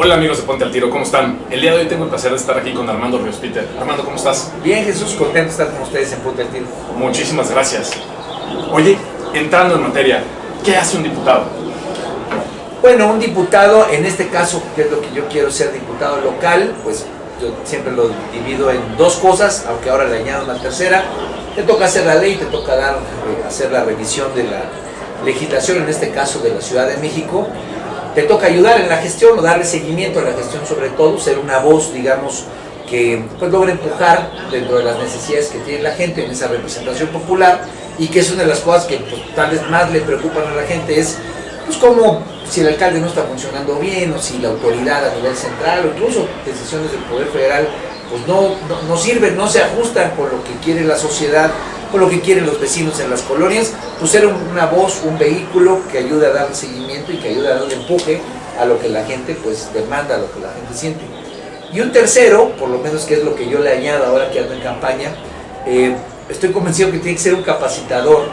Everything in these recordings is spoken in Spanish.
Hola amigos de Ponte al Tiro, ¿cómo están? El día de hoy tengo el placer de estar aquí con Armando Ríos Peter. Armando, ¿cómo estás? Bien, Jesús, contento de estar con ustedes en Ponte al Tiro. Muchísimas gracias. Oye, entrando en materia, ¿qué hace un diputado? Bueno, un diputado, en este caso, que es lo que yo quiero ser diputado local, pues yo siempre lo divido en dos cosas, aunque ahora le añado una tercera. Te toca hacer la ley, te toca hacer la revisión de la legislación, en este caso de la Ciudad de México. Te toca ayudar en la gestión o darle seguimiento a la gestión, sobre todo, ser una voz, digamos, que pues logre empujar dentro de las necesidades que tiene la gente en esa representación popular, y que es una de las cosas que pues, tal vez más le preocupan a la gente, es pues como si el alcalde no está funcionando bien, o si la autoridad a nivel central, o incluso decisiones del Poder Federal, pues no sirven, no se ajustan con lo que quiere la sociedad, con lo que quieren los vecinos en las colonias. Pues ser una voz, un vehículo que ayude a darle seguimiento y que ayude a darle empuje a lo que la gente pues demanda, a lo que la gente siente. Y un tercero, por lo menos que es lo que yo le añado ahora que ando en campaña, estoy convencido que tiene que ser un capacitador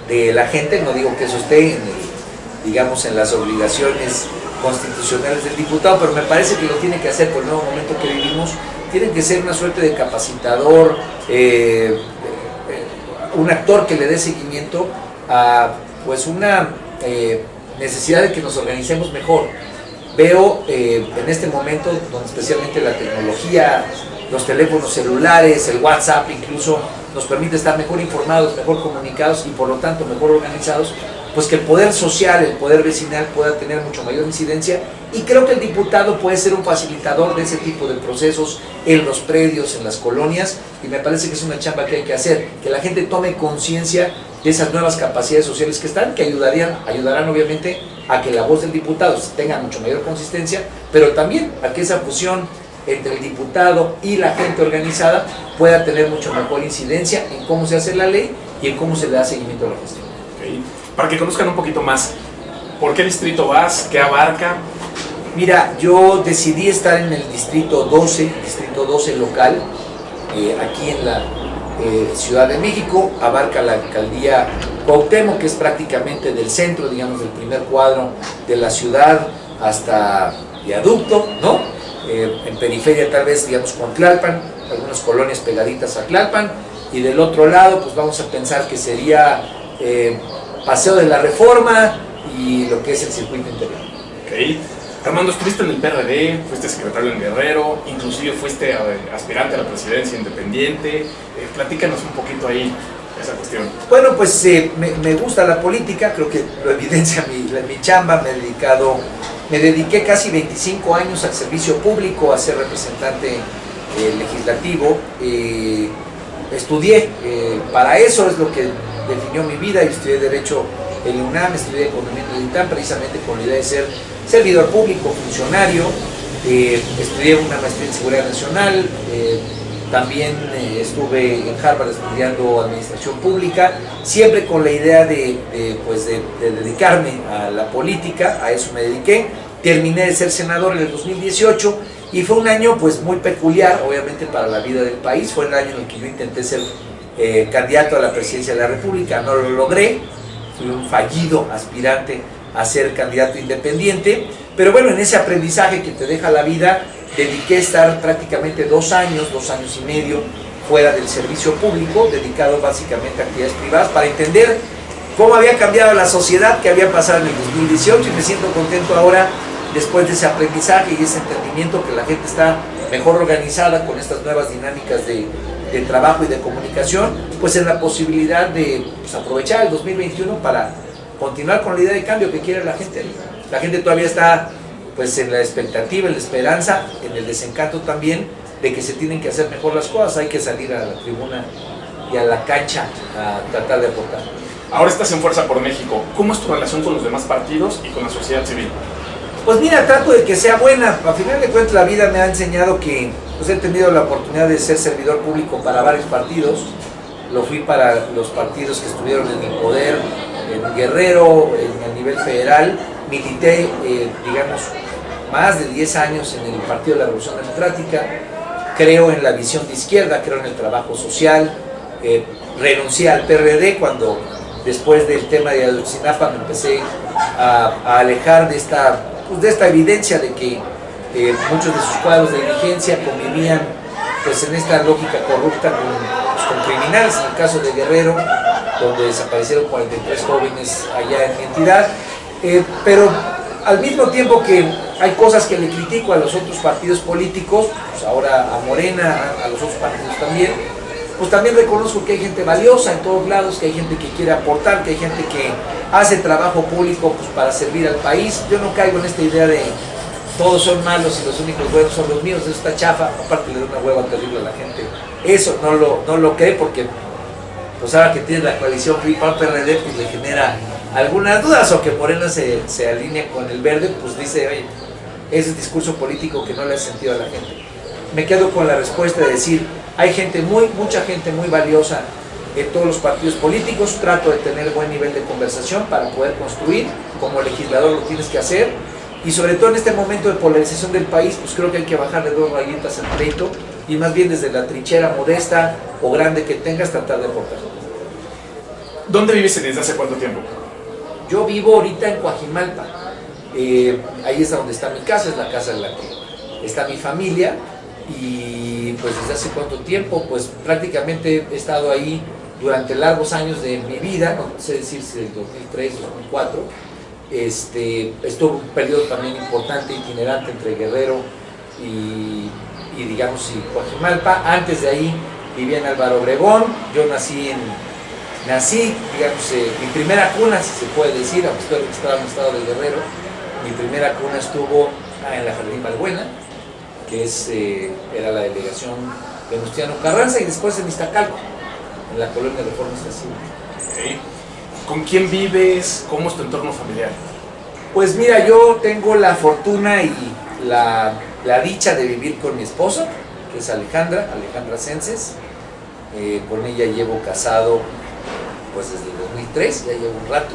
de la gente. No digo que eso esté digamos, en las obligaciones constitucionales del diputado, pero me parece que lo tiene que hacer por el nuevo momento que vivimos. Tiene que ser una suerte de capacitador, un actor que le dé seguimiento a pues una necesidad de que nos organicemos mejor. Veo en este momento donde especialmente la tecnología, los teléfonos celulares, el WhatsApp incluso, nos permite estar mejor informados, mejor comunicados y por lo tanto mejor organizados, pues que el poder social, el poder vecinal pueda tener mucho mayor incidencia, y creo que el diputado puede ser un facilitador de ese tipo de procesos en los predios, en las colonias, y me parece que es una chamba que hay que hacer, que la gente tome conciencia de esas nuevas capacidades sociales que están, que ayudarán obviamente a que la voz del diputado tenga mucho mayor consistencia, pero también a que esa fusión entre el diputado y la gente organizada pueda tener mucho mejor incidencia en cómo se hace la ley y en cómo se le da seguimiento a la gestión. Okay. Para que conozcan un poquito más, ¿por qué distrito vas? ¿Qué abarca? Mira, yo decidí estar en el distrito 12 local, aquí en la Ciudad de México. Abarca la alcaldía Cuauhtémoc, que es prácticamente del centro, digamos, del primer cuadro de la ciudad hasta Viaducto, ¿no? En periferia tal vez, digamos, con Tlalpan, algunas colonias pegaditas a Tlalpan, y del otro lado pues vamos a pensar que sería Paseo de la Reforma y lo que es el circuito interior. Okay. Armando, estuviste en el PRD, fuiste secretario en Guerrero, inclusive fuiste aspirante a la presidencia independiente. Platícanos un poquito ahí esa cuestión. Bueno, pues me gusta la política, creo que lo evidencia mi chamba. Me dediqué casi 25 años al servicio público, a ser representante legislativo. Estudié, para eso es lo que definió mi vida. Yo estudié Derecho en la UNAM, estudié Economía en el ITAM, precisamente con la idea de ser servidor público, funcionario. Estudié una maestría en Seguridad Nacional, también estuve en Harvard estudiando Administración Pública, siempre con la idea de dedicarme a la política. A eso me dediqué. Terminé de ser senador en el 2018 y fue un año pues muy peculiar, obviamente, para la vida del país. Fue el año en el que yo intenté ser candidato a la presidencia de la República, no lo logré, fui un fallido aspirante a ser candidato independiente, pero bueno, en ese aprendizaje que te deja la vida, dediqué a estar prácticamente 2 años y medio fuera del servicio público, dedicado básicamente a actividades privadas, para entender cómo había cambiado la sociedad, qué había pasado en el 2018, y me siento contento ahora, después de ese aprendizaje y ese entendimiento, que la gente está mejor organizada con estas nuevas dinámicas de trabajo y de comunicación, pues en la posibilidad de aprovechar el 2021 para continuar con la idea de cambio que quiere la gente. La gente todavía está pues en la expectativa, en la esperanza, en el desencanto también de que se tienen que hacer mejor las cosas. Hay que salir a la tribuna y a la cancha a tratar de aportar. Ahora estás en Fuerza por México. ¿Cómo es tu relación con los demás partidos y con la sociedad civil? Pues mira, trato de que sea buena. A final de cuentas la vida me ha enseñado que pues, he tenido la oportunidad de ser servidor público para varios partidos. Lo fui para los partidos que estuvieron en el poder, en Guerrero, a nivel federal. Milité, digamos, más de 10 años en el Partido de la Revolución Democrática. Creo en la visión de izquierda, creo en el trabajo social. Renuncié al PRD cuando, después del tema de Ayotzinapa, me empecé a alejar de esta pues, de esta evidencia de que muchos de sus cuadros de dirigencia convivían pues en esta lógica corrupta con criminales, en el caso de Guerrero, donde desaparecieron 43 jóvenes allá en mi entidad, pero al mismo tiempo que hay cosas que le critico a los otros partidos políticos, pues ahora a Morena, a los otros partidos también, pues también reconozco que hay gente valiosa en todos lados, que hay gente que quiere aportar, que hay gente que hace trabajo público pues, para servir al país. Yo no caigo en esta idea de todos son malos y los únicos buenos son los míos, eso está chafa, aparte le da una hueva terrible a la gente. Eso no lo cree porque pues ahora que tiene la coalición PRI-PAN-PRD pues le genera algunas dudas, o que Morena se alinea con el verde, pues dice, oye, ese es discurso político que no le hace sentido a la gente. Me quedo con la respuesta de decir, hay gente mucha gente muy valiosa en todos los partidos políticos, trato de tener buen nivel de conversación para poder construir, como legislador lo tienes que hacer, y sobre todo en este momento de polarización del país, pues creo que hay que bajarle 2 rayitas al pleito, y más bien desde la trinchera modesta o grande que tengas, tratar de aportar. ¿Dónde vives desde hace cuánto tiempo? Yo vivo ahorita en Coajimalpa, ahí es donde está mi casa, es la casa en la que está mi familia, y pues desde hace cuánto tiempo, pues prácticamente he estado ahí durante largos años de mi vida, no sé decir si del 2003, 2004, estuvo un periodo también importante, itinerante entre Guerrero y digamos, y Coajimalpa. Antes de ahí vivía en Álvaro Obregón, yo nací, digamos, mi primera cuna, si se puede decir, aunque estoy registrado en el estado de Guerrero, mi primera cuna estuvo en la Jardín Balbuena, que era la delegación de Venustiano Carranza, y después en Iztacalco, en la colonia Reformista Civil. Okay. ¿Con quién vives? ¿Cómo es tu entorno familiar? Pues mira, yo tengo la fortuna y la dicha de vivir con mi esposa, que es Alejandra Senses. Con ella llevo casado pues desde el 2003, ya llevo un rato,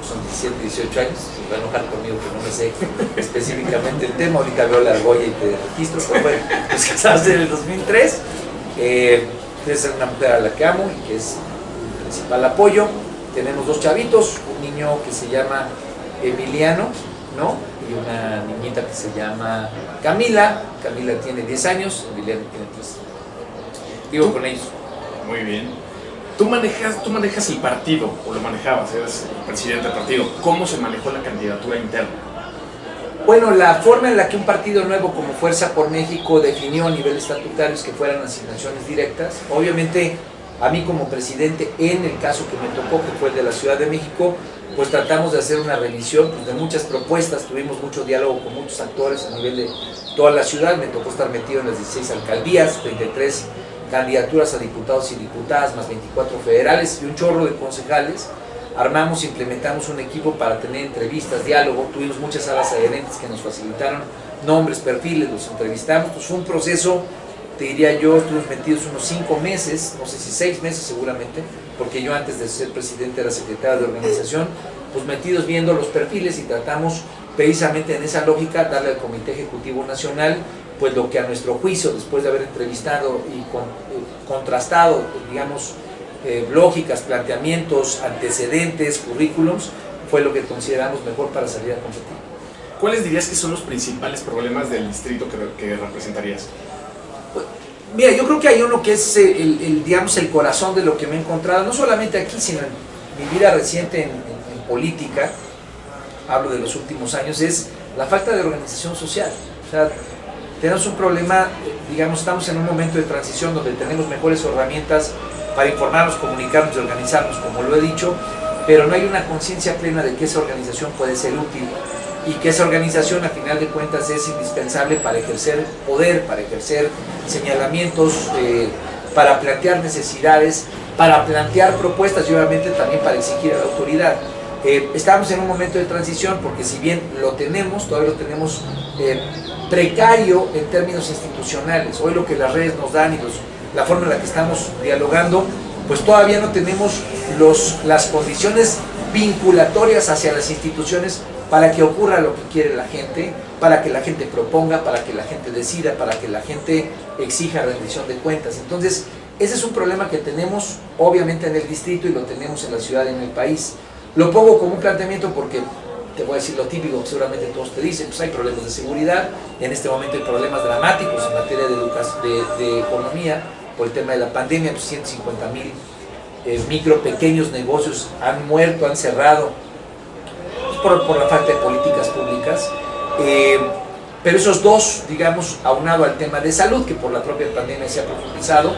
son 17, 18 años, se va a enojar conmigo que no me sé específicamente el tema, ahorita veo la argolla y te registro, pero bueno, pues casados en el 2003, es una mujer a la que amo y que es mi principal apoyo. Tenemos 2 chavitos, un niño que se llama Emiliano, ¿no? Y una niñita que se llama Camila. Camila tiene 10 años, Emiliano tiene 3. Vivo con ellos. Muy bien. Tú manejas el partido, o lo manejabas, eres el presidente del partido. ¿Cómo se manejó la candidatura interna? Bueno, la forma en la que un partido nuevo como Fuerza por México definió a nivel estatutario es que fueran asignaciones directas. Obviamente, a mí como presidente, en el caso que me tocó, que fue el de la Ciudad de México, pues tratamos de hacer una revisión pues, de muchas propuestas, tuvimos mucho diálogo con muchos actores a nivel de toda la ciudad, me tocó estar metido en las 16 alcaldías, 33 candidaturas a diputados y diputadas, más 24 federales y un chorro de concejales. Armamos, implementamos un equipo para tener entrevistas, diálogo, tuvimos muchas salas adherentes que nos facilitaron nombres, perfiles, los entrevistamos, pues fue un proceso, te diría yo, estuvimos metidos unos 5 meses, no sé si 6 meses seguramente, porque yo antes de ser presidente era secretario de organización, pues metidos viendo los perfiles y tratamos precisamente en esa lógica darle al Comité Ejecutivo Nacional pues lo que a nuestro juicio, después de haber entrevistado y contrastado, digamos, lógicas, planteamientos, antecedentes, currículums, fue lo que consideramos mejor para salir a competir. ¿Cuáles dirías que son los principales problemas del distrito que representarías? Pues, mira, yo creo que hay uno que es digamos, el corazón de lo que me he encontrado, no solamente aquí, sino en mi vida reciente en política, hablo de los últimos años, es la falta de organización social. O sea, tenemos un problema, digamos, estamos en un momento de transición donde tenemos mejores herramientas para informarnos, comunicarnos y organizarnos, como lo he dicho, pero no hay una conciencia plena de que esa organización puede ser útil y que esa organización, a final de cuentas, es indispensable para ejercer poder, para ejercer señalamientos, para plantear necesidades, para plantear propuestas y obviamente también para exigir a la autoridad. Estamos en un momento de transición porque si bien lo tenemos, todavía lo tenemos precario en términos institucionales. Hoy lo que las redes nos dan y la forma en la que estamos dialogando, pues todavía no tenemos las condiciones vinculatorias hacia las instituciones para que ocurra lo que quiere la gente, para que la gente proponga, para que la gente decida, para que la gente exija rendición de cuentas. Entonces, ese es un problema que tenemos obviamente en el distrito y lo tenemos en la ciudad y en el país. Lo pongo como un planteamiento porque te voy a decir lo típico que seguramente todos te dicen, pues hay problemas de seguridad, en este momento hay problemas dramáticos en materia de economía, por el tema de la pandemia, pues 150,000 pequeños negocios han muerto, han cerrado, pues por la falta de políticas públicas. Pero esos dos, digamos, aunado al tema de salud, que por la propia pandemia se ha profundizado,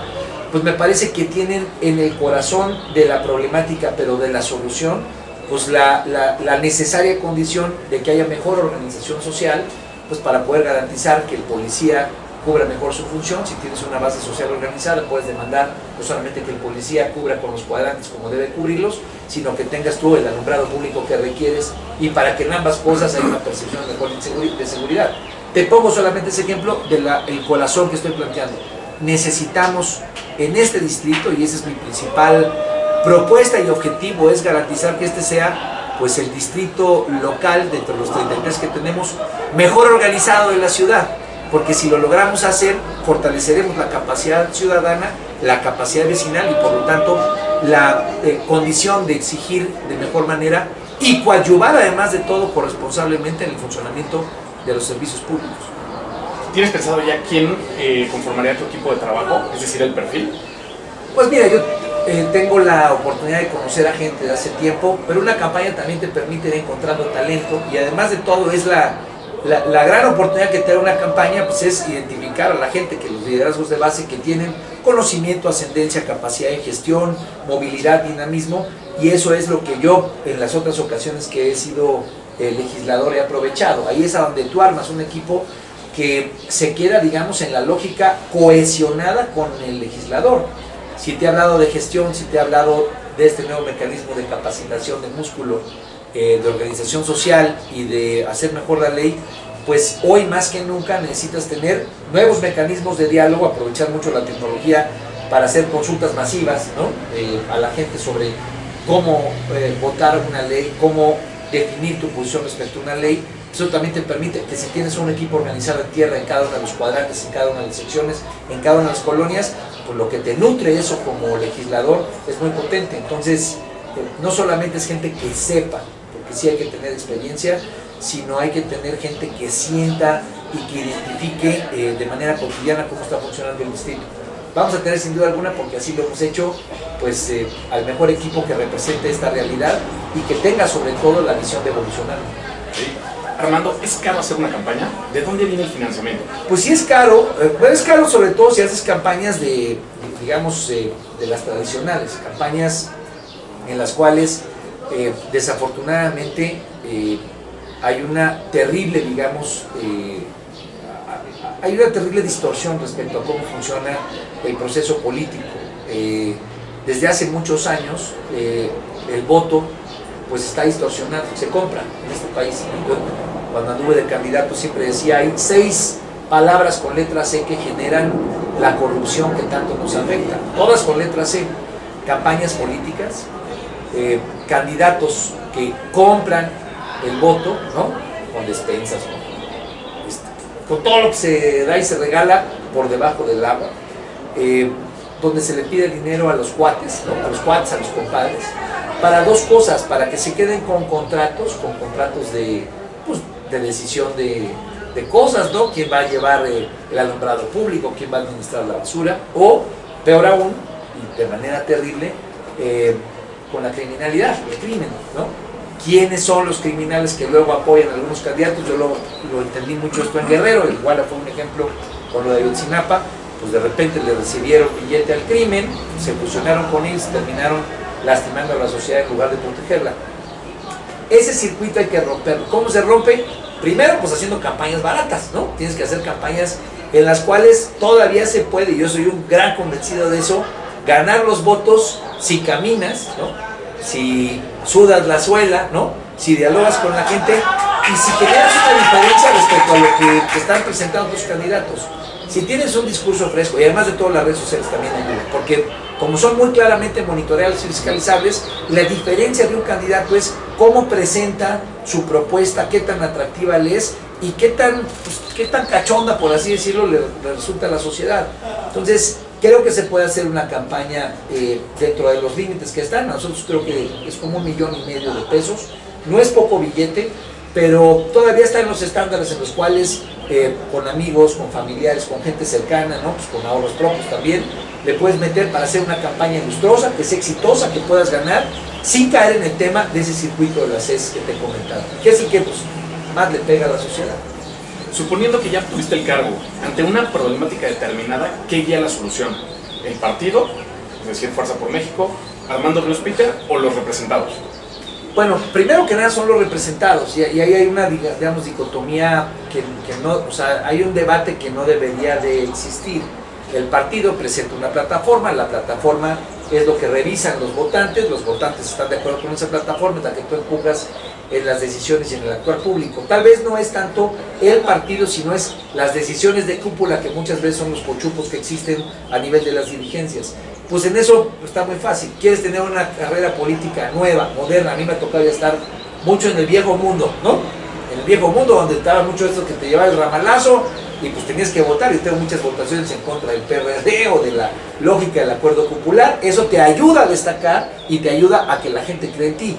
pues me parece que tienen en el corazón de la problemática, pero de la solución, pues la necesaria condición de que haya mejor organización social, pues para poder garantizar que el policía cubra mejor su función. Si tienes una base social organizada, puedes demandar no solamente que el policía cubra con los cuadrantes como debe cubrirlos, sino que tengas tú el alumbrado público que requieres, y para que en ambas cosas haya una percepción mejor de seguridad. Te pongo solamente ese ejemplo del corazón que estoy planteando. Necesitamos en este distrito, y esa es mi principal propuesta y objetivo, es garantizar que este sea pues el distrito local, de entre los 33 que tenemos, mejor organizado de la ciudad, porque si lo logramos hacer, fortaleceremos la capacidad ciudadana, la capacidad vecinal y por lo tanto la condición de exigir de mejor manera y coadyuvar además de todo corresponsablemente en el funcionamiento de los servicios públicos. ¿Tienes pensado ya quién conformaría tu equipo de trabajo? Es decir, el perfil. Pues mira, yo tengo la oportunidad de conocer a gente de hace tiempo, pero una campaña también te permite ir encontrando talento, y además de todo es la gran oportunidad que te da una campaña, pues es identificar a la gente, que los liderazgos de base que tienen conocimiento, ascendencia, capacidad de gestión, movilidad, dinamismo, y eso es lo que yo en las otras ocasiones que he sido legislador he aprovechado. Ahí es a donde tú armas un equipo que se queda, digamos, en la lógica cohesionada con el legislador. Si te he hablado de gestión, si te he hablado de este nuevo mecanismo de capacitación de músculo, de organización social y de hacer mejor la ley, pues hoy más que nunca necesitas tener nuevos mecanismos de diálogo, aprovechar mucho la tecnología para hacer consultas masivas, ¿no? A la gente sobre cómo votar una ley, cómo definir tu posición respecto a una ley. Eso también te permite que si tienes un equipo organizado en tierra, en cada uno de los cuadrantes, en cada una de las secciones, en cada una de las colonias, pues lo que te nutre eso como legislador es muy potente. Entonces, no solamente es gente que sepa, porque sí hay que tener experiencia, sino hay que tener gente que sienta y que identifique de manera cotidiana cómo está funcionando el distrito. Vamos a tener sin duda alguna, porque así lo hemos hecho, pues al mejor equipo que represente esta realidad y que tenga sobre todo la visión de evolucionar. Sí. Armando, ¿es caro hacer una campaña? ¿De dónde viene el financiamiento? Pues sí es caro, pero es caro sobre todo si haces campañas digamos, de las tradicionales, campañas en las cuales desafortunadamente hay una terrible, digamos, hay una terrible distorsión respecto a cómo funciona el proceso político. Desde hace muchos años el voto pues está distorsionado, se compra en este país. Yo, cuando anduve de candidato, siempre decía, hay 6 palabras con letra C que generan la corrupción que tanto nos afecta, todas con letra C: campañas políticas, candidatos que compran el voto, ¿no? Con despensas, con todo lo que se da y se regala por debajo del agua, donde se le pide dinero a los cuates, ¿no? A los cuates, a los compadres, para 2 cosas: para que se queden con contratos de, pues, de decisión de cosas, ¿no? ¿Quién va a llevar el alumbrado público? ¿Quién va a administrar la basura? O, peor aún, y de manera terrible, con la criminalidad, el crimen, ¿no? ¿Quiénes son los criminales que luego apoyan a algunos candidatos? Yo lo entendí mucho esto en Guerrero, igual fue un ejemplo con lo de Ayotzinapa. Pues de repente le recibieron billete al crimen, se fusionaron con él, terminaron lastimando a la sociedad en lugar de protegerla. Ese circuito hay que romperlo. ¿Cómo se rompe? Primero, pues haciendo campañas baratas, ¿no? Tienes que hacer campañas en las cuales todavía se puede, y yo soy un gran convencido de eso, ganar los votos si caminas, ¿no? Si sudas la suela, ¿no? Si dialogas con la gente y si generas una diferencia respecto a lo que te están presentando tus candidatos. Si tienes un discurso fresco, y además de todo las redes sociales también ayudan, porque como son muy claramente monitoreables y fiscalizables, la diferencia de un candidato es cómo presenta su propuesta, qué tan atractiva le es y qué tan cachonda, por así decirlo, le resulta a la sociedad. Entonces, creo que se puede hacer una campaña dentro de los límites que están. Nosotros creo que es como $1,5 millones de pesos. No es poco billete, pero todavía está en los estándares en los cuales con amigos, con familiares, con gente cercana, ¿no? Pues con ahorros propios también, le puedes meter para hacer una campaña lustrosa, que sea exitosa, que puedas ganar, sin caer en el tema de ese circuito de las CES que te he comentado, que así que pues más le pega a la sociedad. Suponiendo que ya tuviste el cargo, ante una problemática determinada, ¿qué guía la solución? ¿El partido, es decir, Fuerza por México, Armando Ríos Peter o los representados? Bueno, primero que nada son los representados, y ahí hay una, digamos, dicotomía que no, o sea, hay un debate que no debería de existir. El partido presenta una plataforma, la plataforma es lo que revisan los votantes están de acuerdo con esa plataforma, es la que tú empujas en las decisiones y en el actuar público. Tal vez no es tanto el partido, sino es las decisiones de cúpula, que muchas veces son los cochupos que existen a nivel de las dirigencias. Pues en eso está muy fácil. Quieres tener una carrera política nueva, moderna. A mí me ha tocado ya estar mucho en el viejo mundo, ¿no? En el viejo mundo, donde estaba mucho esto que te llevaba el ramalazo y pues tenías que votar. Y tengo muchas votaciones en contra del PRD o de la lógica del acuerdo popular. Eso te ayuda a destacar y te ayuda a que la gente cree en ti.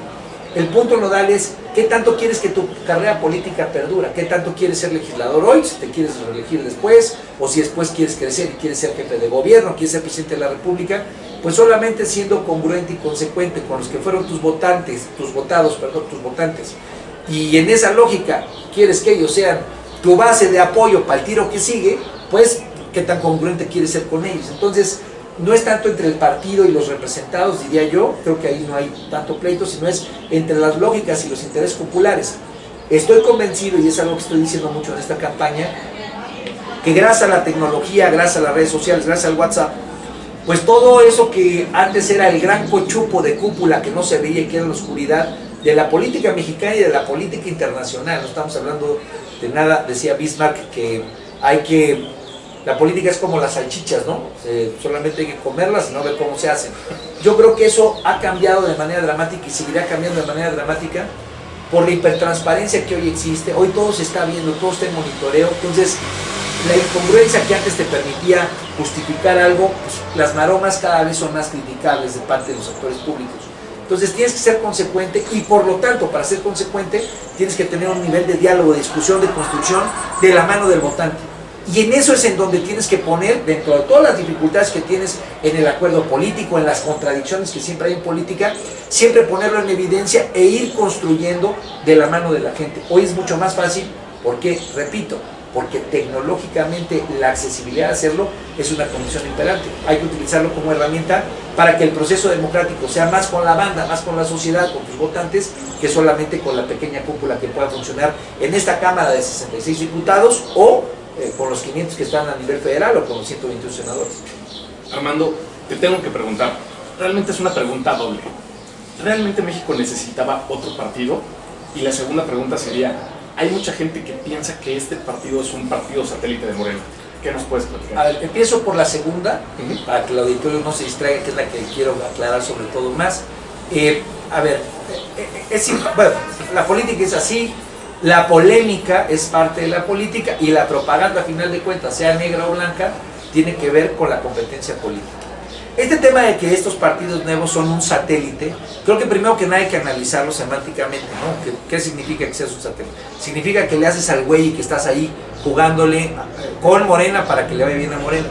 El punto nodal es, ¿qué tanto quieres que tu carrera política perdura? ¿Qué tanto quieres ser legislador hoy, si te quieres reelegir después? O si después quieres crecer y quieres ser jefe de gobierno, quieres ser presidente de la República. Pues solamente siendo congruente y consecuente con los que fueron tus votantes, tus votados. Y en esa lógica, quieres que ellos sean tu base de apoyo para el tiro que sigue, pues, ¿qué tan congruente quieres ser con ellos? Entonces, no es tanto entre el partido y los representados, diría yo, creo que ahí no hay tanto pleito, sino es entre las lógicas y los intereses populares. Estoy convencido, y es algo que estoy diciendo mucho en esta campaña, que gracias a la tecnología, gracias a las redes sociales, gracias al WhatsApp, pues todo eso que antes era el gran cochupo de cúpula que no se veía y que era la oscuridad de la política mexicana y de la política internacional, no estamos hablando de nada, decía Bismarck, que la política es como las salchichas, ¿no? Solamente hay que comerlas y no ver cómo se hacen. Yo creo que eso ha cambiado de manera dramática y seguirá cambiando de manera dramática por la hipertransparencia que hoy existe. Hoy todo se está viendo, todo está en monitoreo. Entonces, la incongruencia que antes te permitía justificar algo, pues, las maromas cada vez son más criticables de parte de los actores públicos. Entonces tienes que ser consecuente y por lo tanto, para ser consecuente, tienes que tener un nivel de diálogo, de discusión, de construcción de la mano del votante. Y en eso es en donde tienes que poner, dentro de todas las dificultades que tienes en el acuerdo político, en las contradicciones que siempre hay en política, siempre ponerlo en evidencia e ir construyendo de la mano de la gente. Hoy es mucho más fácil, porque, repito, porque tecnológicamente la accesibilidad de hacerlo es una condición imperante. Hay que utilizarlo como herramienta para que el proceso democrático sea más con la banda, más con la sociedad, con tus votantes, que solamente con la pequeña cúpula que pueda funcionar en esta Cámara de 66 diputados o con los 500 que están a nivel federal o con los 121 senadores. Armando, te tengo que preguntar, realmente es una pregunta doble. ¿Realmente México necesitaba otro partido? Y la segunda pregunta sería, hay mucha gente que piensa que este partido es un partido satélite de Morena. ¿Qué nos puedes platicar? A ver, empiezo por la segunda, para que el auditorio no se distraiga, que es la que quiero aclarar sobre todo más. Bueno, la política es así, la polémica es parte de la política y la propaganda, a final de cuentas, sea negra o blanca, tiene que ver con la competencia política. Este tema de que estos partidos nuevos son un satélite, creo que primero que nada hay que analizarlo semánticamente, ¿no? ¿Qué significa que seas un satélite? Significa que le haces al güey y que estás ahí jugándole con Morena para que le vaya bien a Morena.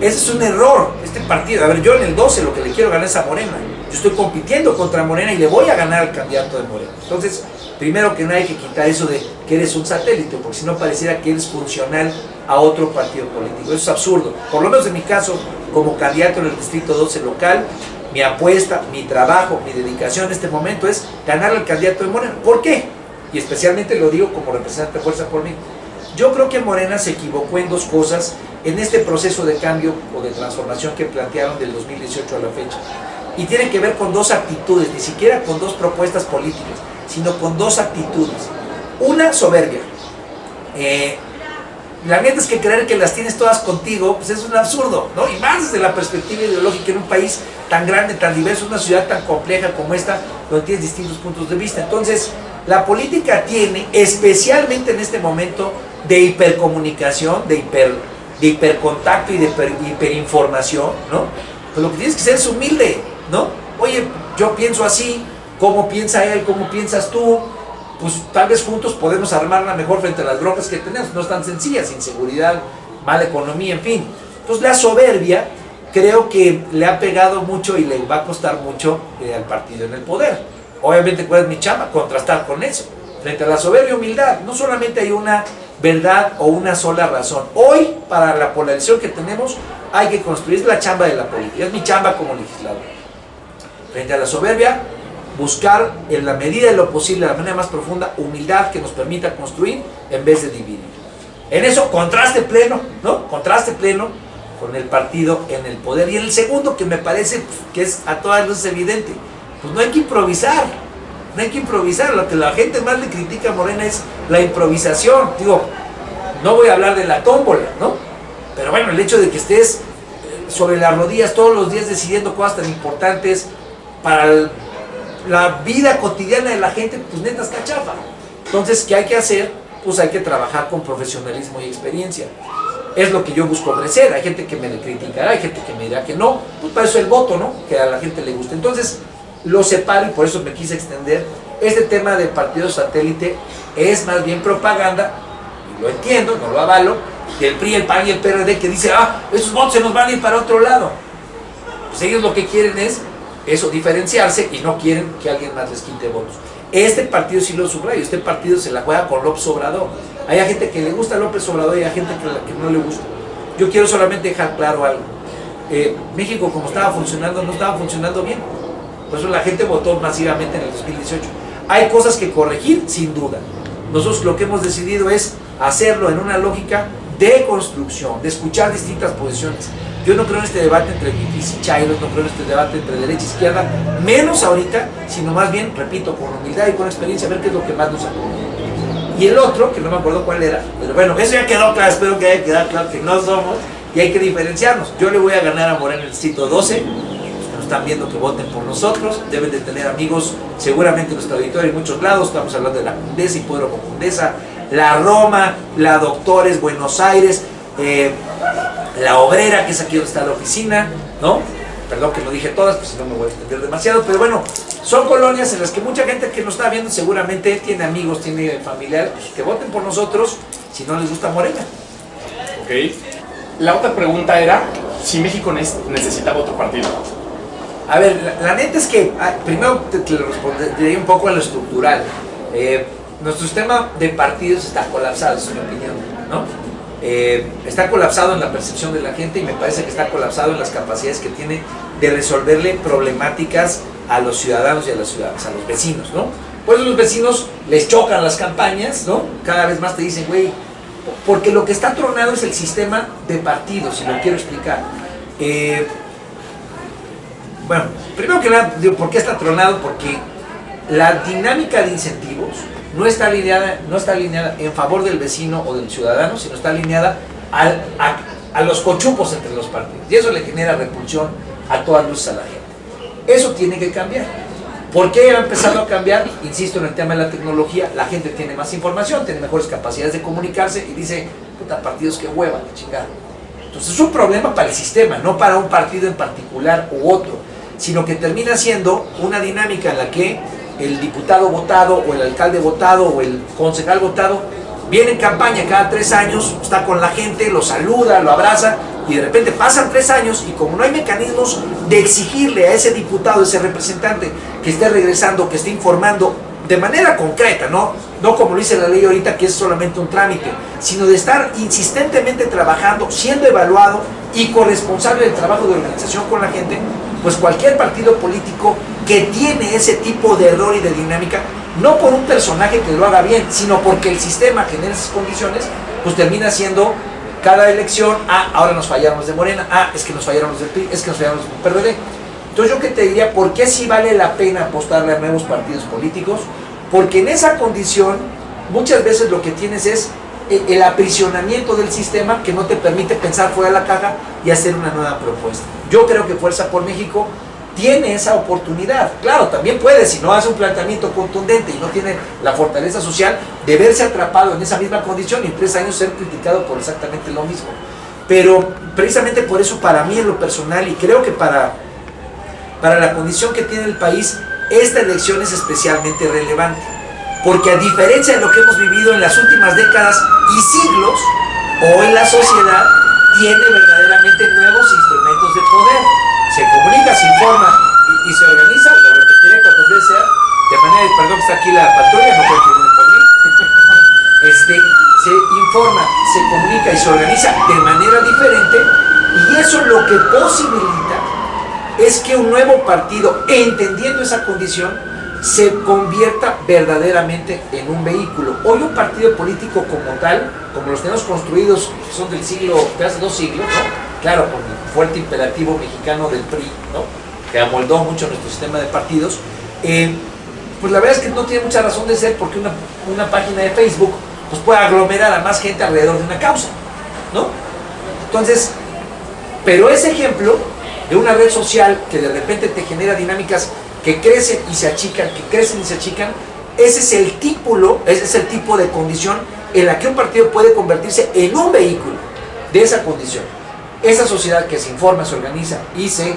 Ese es un error, este partido. A ver, yo en el 12 lo que le quiero ganar es a Morena. Yo estoy compitiendo contra Morena y le voy a ganar al candidato de Morena. Entonces, primero que nada hay que quitar eso de que eres un satélite, porque si no pareciera que eres funcional a otro partido político. Eso es absurdo. Por lo menos en mi caso, como candidato en el Distrito 12 local, mi apuesta, mi trabajo, mi dedicación en este momento es ganar al candidato de Morena. ¿Por qué? Y especialmente lo digo como representante de Fuerza por México. Yo creo que Morena se equivocó en dos cosas en este proceso de cambio o de transformación que plantearon del 2018 a la fecha. Y tiene que ver con dos actitudes, ni siquiera con dos propuestas políticas, sino con dos actitudes. Una, soberbia. La neta es que creer que las tienes todas contigo, pues es un absurdo, ¿no? Y más desde la perspectiva ideológica en un país tan grande, tan diverso, una ciudad tan compleja como esta, donde tienes distintos puntos de vista. Entonces, la política tiene, especialmente en este momento de hipercomunicación, de hipercontacto y de hiperinformación, ¿no? Pues lo que tienes que ser es humilde, ¿no? Oye, yo pienso así, ¿cómo piensa él? ¿Cómo piensas tú? pues tal vez juntos podemos armarla mejor frente a las broncas que tenemos. No es tan sencillas, inseguridad, mala economía, en fin. Entonces la soberbia creo que le ha pegado mucho y le va a costar mucho al partido en el poder. Obviamente, ¿cuál es mi chamba? Contrastar con eso. Frente a la soberbia y humildad, no solamente hay una verdad o una sola razón. Hoy, para la polarización que tenemos, hay que construir, es la chamba de la política, es mi chamba como legislador. Frente a la soberbia, buscar en la medida de lo posible, de la manera más profunda, humildad que nos permita construir en vez de dividir. En eso, contraste pleno, ¿no? Contraste pleno con el partido en el poder. Y el segundo, que me parece que es a todas luces evidente, pues no hay que improvisar. No hay que improvisar. Lo que la gente más le critica a Morena es la improvisación. Digo, no voy a hablar de la tómbola, ¿no? Pero bueno, el hecho de que estés sobre las rodillas todos los días decidiendo cosas tan importantes para la vida cotidiana de la gente, pues neta está chafa. Entonces, ¿qué hay que hacer? Pues hay que trabajar con profesionalismo y experiencia. Es lo que yo busco ofrecer. Hay gente que me criticará, hay gente que me dirá que no. Pues para eso el voto, ¿no? Que a la gente le guste. Entonces, lo separo y por eso me quise extender. Este tema de partido satélite es más bien propaganda, y lo entiendo, no lo avalo, del PRI, el PAN y el PRD, que dice, esos votos se nos van a ir para otro lado. Pues ellos lo que quieren es eso, diferenciarse, y no quieren que alguien más les quite votos. Este partido sí lo subrayo, este partido se la juega con López Obrador. Hay gente que le gusta a López Obrador y hay gente que no le gusta. Yo quiero solamente dejar claro algo. México, como estaba funcionando, no estaba funcionando bien. Por eso la gente votó masivamente en el 2018. Hay cosas que corregir, sin duda. Nosotros lo que hemos decidido es hacerlo en una lógica de construcción, de escuchar distintas posiciones. Yo no creo en este debate entre hippies y chairos, no creo en este debate entre derecha y izquierda, menos ahorita, sino más bien, repito, con humildad y con experiencia, a ver qué es lo que más nos acompaña. Y el otro, que no me acuerdo cuál era, pero bueno, eso ya quedó claro, espero que haya quedado claro que no somos, y hay que diferenciarnos. Yo le voy a ganar a Morena en el distrito 12, están viendo que voten por nosotros, deben de tener amigos seguramente en nuestro auditorio en muchos lados. Estamos hablando de la Condesa, Hipódromo Condesa, la Roma, la Doctores, Buenos Aires, la Obrera, que es aquí donde está la oficina, ¿no? Perdón que no dije todas, pues si no me voy a extender demasiado, pero bueno, son colonias en las que mucha gente que nos está viendo seguramente tiene amigos, tiene familiares, pues que voten por nosotros si no les gusta Morena. Ok. La otra pregunta era si México necesitaba otro partido. A ver, la neta es que, primero te lo respondería un poco a lo estructural. Nuestro sistema de partidos está colapsado, es mi opinión, ¿no? Está colapsado en la percepción de la gente y me parece que está colapsado en las capacidades que tiene de resolverle problemáticas a los ciudadanos y a las ciudadanas, a los vecinos, ¿no? Por eso los vecinos les chocan las campañas, ¿no? Cada vez más te dicen, güey, porque lo que está tronado es el sistema de partidos, y lo quiero explicar. Bueno, primero que nada, ¿por qué está tronado? Porque la dinámica de incentivos no está alineada en favor del vecino o del ciudadano, sino está alineada a los cochupos entre los partidos. Y eso le genera repulsión a todas luces a la gente. Eso tiene que cambiar. ¿Por qué ha empezado a cambiar? Insisto en el tema de la tecnología, la gente tiene más información, tiene mejores capacidades de comunicarse y dice, puta, partidos que hueva, la chingada. Entonces es un problema para el sistema, no para un partido en particular u otro, sino que termina siendo una dinámica en la que el diputado votado o el alcalde votado o el concejal votado viene en campaña cada 3 años, está con la gente, lo saluda, lo abraza, y de repente pasan 3 años y como no hay mecanismos de exigirle a ese diputado, a ese representante que esté regresando, que esté informando de manera concreta, no como lo dice la ley ahorita, que es solamente un trámite, sino de estar insistentemente trabajando, siendo evaluado y corresponsable del trabajo de organización con la gente, pues cualquier partido político que tiene ese tipo de error y de dinámica, no por un personaje que lo haga bien, sino porque el sistema genera esas condiciones, pues termina siendo cada elección, ahora nos fallaron los de Morena, es que nos fallaron los del PRI, es que nos fallaron los del PRD. Entonces yo que te diría, ¿por qué sí vale la pena apostarle a nuevos partidos políticos? Porque en esa condición, muchas veces lo que tienes es el aprisionamiento del sistema que no te permite pensar fuera de la caja y hacer una nueva propuesta. Yo creo que Fuerza por México tiene esa oportunidad. Claro, también puede, si no hace un planteamiento contundente y no tiene la fortaleza social, de verse atrapado en esa misma condición y en 3 años ser criticado por exactamente lo mismo. Pero precisamente por eso, para mí en lo personal, y creo que para la condición que tiene el país, esta elección es especialmente relevante. Porque a diferencia de lo que hemos vivido en las últimas décadas y siglos, hoy la sociedad tiene verdaderamente nuevos instrumentos de poder. Se comunica, se informa y se organiza, lo repetiré cuantas veces sea, de manera, perdón que está aquí la patrulla, no creo que viene por mí, se informa, se comunica y se organiza de manera diferente, y eso lo que posibilita es que un nuevo partido, entendiendo esa condición, se convierta verdaderamente en un vehículo. Hoy un partido político como tal, como los tenemos construidos, que son del siglo, de hace 2 siglos, ¿no? Claro, con el fuerte imperativo mexicano del PRI, ¿no? Que amoldó mucho nuestro sistema de partidos, pues la verdad es que no tiene mucha razón de ser, porque una página de Facebook pues puede aglomerar a más gente alrededor de una causa, ¿no? Entonces, pero ese ejemplo de una red social que de repente te genera dinámicas que crecen y se achican, que crecen y se achican, ese es el tipo de condición en la que un partido puede convertirse en un vehículo de esa condición. Esa sociedad que se informa, se organiza y se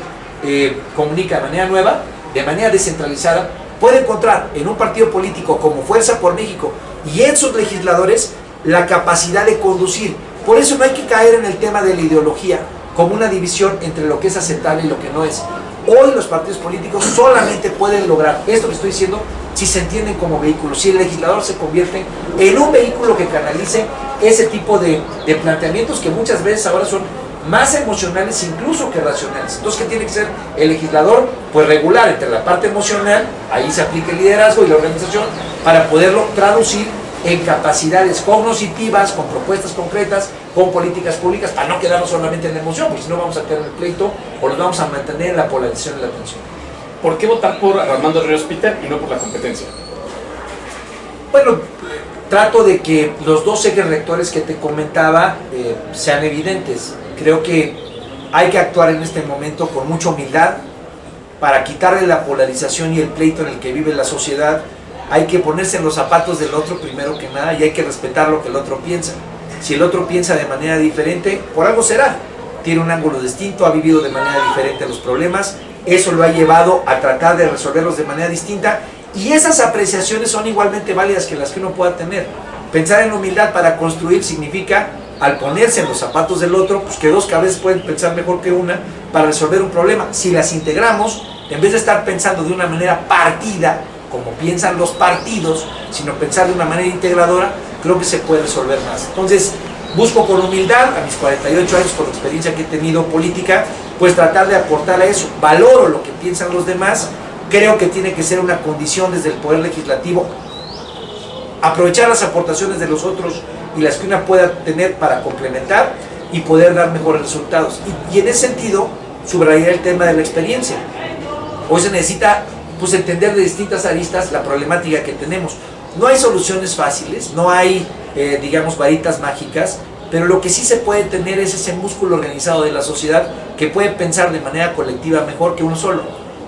comunica de manera nueva, de manera descentralizada, puede encontrar en un partido político como Fuerza por México y en sus legisladores la capacidad de conducir. Por eso no hay que caer en el tema de la ideología como una división entre lo que es aceptable y lo que no es. Hoy los partidos políticos solamente pueden lograr esto que estoy diciendo si se entienden como vehículos, si el legislador se convierte en un vehículo que canalice ese tipo de planteamientos que muchas veces ahora son más emocionales incluso que racionales. Entonces, ¿qué tiene que ser el legislador? Pues regular entre la parte emocional, ahí se aplica el liderazgo y la organización, para poderlo traducir en capacidades cognitivas, con propuestas concretas, con políticas públicas, para no quedarnos solamente en la emoción, porque si no vamos a quedar en el pleito o nos vamos a mantener en la polarización y la tensión. ¿Por qué votar por Armando Ríos Peter y no por la competencia? Bueno, trato de que los dos ejes rectores que te comentaba sean evidentes. Creo que hay que actuar en este momento con mucha humildad para quitarle la polarización y el pleito en el que vive la sociedad. Hay que ponerse en los zapatos del otro primero que nada, y hay que respetar lo que el otro piensa. Si el otro piensa de manera diferente, por algo será. Tiene un ángulo distinto, ha vivido de manera diferente los problemas, eso lo ha llevado a tratar de resolverlos de manera distinta, y esas apreciaciones son igualmente válidas que las que uno pueda tener. Pensar en humildad para construir significa, al ponerse en los zapatos del otro, pues que dos cabezas pueden pensar mejor que una para resolver un problema. Si las integramos, en vez de estar pensando de una manera partida, como piensan los partidos, sino pensar de una manera integradora, creo que se puede resolver más. Entonces, busco con humildad, a mis 48 años, con la experiencia que he tenido política, pues tratar de aportar a eso. Valoro lo que piensan los demás, creo que tiene que ser una condición desde el Poder Legislativo, aprovechar las aportaciones de los otros y las que una pueda tener para complementar y poder dar mejores resultados. Y en ese sentido, subrayar el tema de la experiencia. Hoy se necesita pues entender de distintas aristas la problemática que tenemos. No hay soluciones fáciles, no hay, digamos, varitas mágicas, pero lo que sí se puede tener es ese músculo organizado de la sociedad que puede pensar de manera colectiva mejor que uno solo.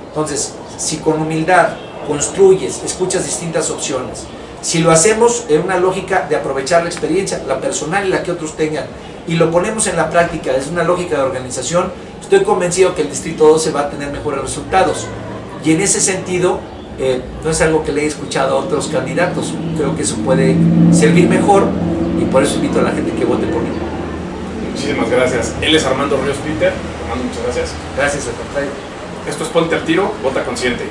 Entonces, si con humildad construyes, escuchas distintas opciones, si lo hacemos en una lógica de aprovechar la experiencia, la personal y la que otros tengan, y lo ponemos en la práctica desde una lógica de organización, estoy convencido que el Distrito 12 va a tener mejores resultados. Y en ese sentido, no es algo que le he escuchado a otros candidatos. Creo que eso puede servir mejor y por eso invito a la gente que vote por mí. Muchísimas gracias. Él es Armando Ríos Peter. Armando, muchas gracias. Gracias, al contrario. Esto es Ponte al Tiro, vota consciente.